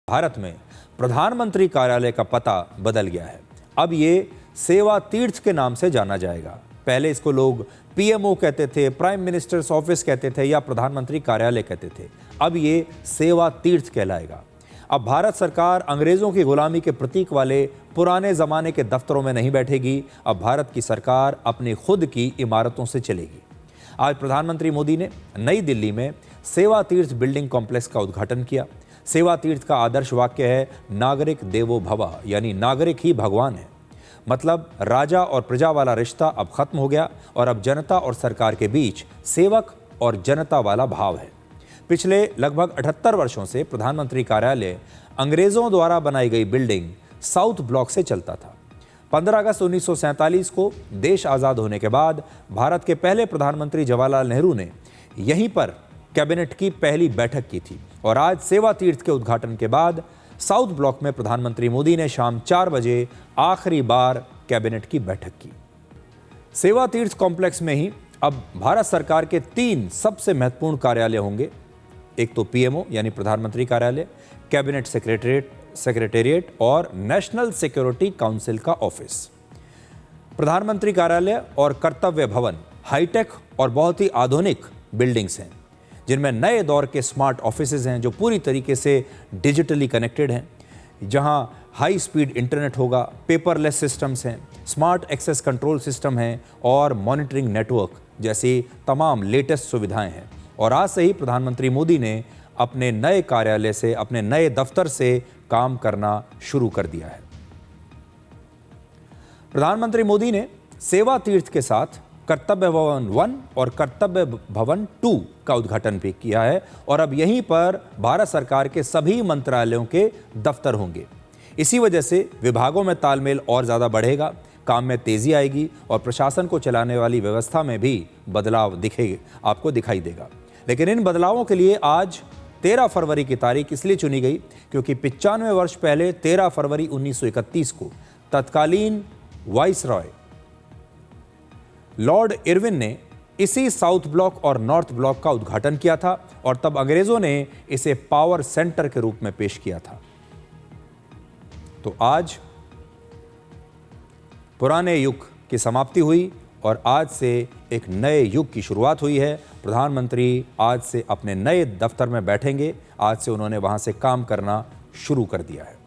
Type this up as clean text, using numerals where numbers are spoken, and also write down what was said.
भारत में प्रधानमंत्री कार्यालय का पता बदल गया है। अब ये सेवा तीर्थ के नाम से जाना जाएगा। पहले इसको लोग पीएमओ कहते थे, प्राइम मिनिस्टर्स ऑफिस कहते थे या प्रधानमंत्री कार्यालय कहते थे। अब ये सेवा तीर्थ कहलाएगा। अब भारत सरकार अंग्रेजों की गुलामी के प्रतीक वाले पुराने जमाने के दफ्तरों में नहीं बैठेगी। अब भारत की सरकार अपनी खुद की इमारतों से चलेगी। आज प्रधानमंत्री मोदी ने नई दिल्ली में सेवा तीर्थ बिल्डिंग कॉम्प्लेक्स का उद्घाटन किया। सेवा तीर्थ का आदर्श वाक्य है नागरिक देवो भव, यानी नागरिक ही भगवान है। मतलब राजा और प्रजा वाला रिश्ता अब खत्म हो गया और अब जनता और सरकार के बीच सेवक और जनता वाला भाव है। पिछले लगभग 78 वर्षों से प्रधानमंत्री कार्यालय अंग्रेजों द्वारा बनाई गई बिल्डिंग साउथ ब्लॉक से चलता था। 15 अगस्त 1947 को देश आज़ाद होने के बाद भारत के पहले प्रधानमंत्री जवाहरलाल नेहरू ने यहीं पर कैबिनेट की पहली बैठक की थी और आज सेवा तीर्थ के उद्घाटन के बाद साउथ ब्लॉक में प्रधानमंत्री मोदी ने शाम 4 बजे आखिरी बार कैबिनेट की बैठक की। सेवा तीर्थ कॉम्प्लेक्स में ही अब भारत सरकार के 3 सबसे महत्वपूर्ण कार्यालय होंगे। एक तो पीएमओ यानी प्रधानमंत्री कार्यालय, कैबिनेट सेक्रेटेरिएट और नेशनल सिक्योरिटी काउंसिल का ऑफिस। प्रधानमंत्री कार्यालय और कर्तव्य भवन हाईटेक और बहुत ही आधुनिक बिल्डिंग्स हैं, जिनमें नए दौर के स्मार्ट ऑफिसेज हैं जो पूरी तरीके से डिजिटली कनेक्टेड हैं, जहां हाई स्पीड इंटरनेट होगा, पेपरलेस सिस्टम्स हैं, स्मार्ट एक्सेस कंट्रोल सिस्टम हैं और मॉनिटरिंग नेटवर्क जैसी तमाम लेटेस्ट सुविधाएं हैं। और आज से ही प्रधानमंत्री मोदी ने अपने नए कार्यालय से, अपने नए दफ्तर से काम करना शुरू कर दिया है। प्रधानमंत्री मोदी ने सेवा तीर्थ के साथ कर्तव्य भवन 1 और कर्तव्य भवन 2 का उद्घाटन भी किया है और अब यहीं पर भारत सरकार के सभी मंत्रालयों के दफ्तर होंगे। इसी वजह से विभागों में तालमेल और ज़्यादा बढ़ेगा, काम में तेज़ी आएगी और प्रशासन को चलाने वाली व्यवस्था में भी बदलाव आपको दिखाई देगा। लेकिन इन बदलावों के लिए आज 13 फरवरी की तारीख इसलिए चुनी गई क्योंकि 95 वर्ष पहले 13 फरवरी 1931 को तत्कालीन वाइसरॉय लॉर्ड इरविन ने इसी साउथ ब्लॉक और नॉर्थ ब्लॉक का उद्घाटन किया था और तब अंग्रेजों ने इसे पावर सेंटर के रूप में पेश किया था। तो आज पुराने युग की समाप्ति हुई और आज से एक नए युग की शुरुआत हुई है। प्रधानमंत्री आज से अपने नए दफ्तर में बैठेंगे। आज से उन्होंने वहां से काम करना शुरू कर दिया है।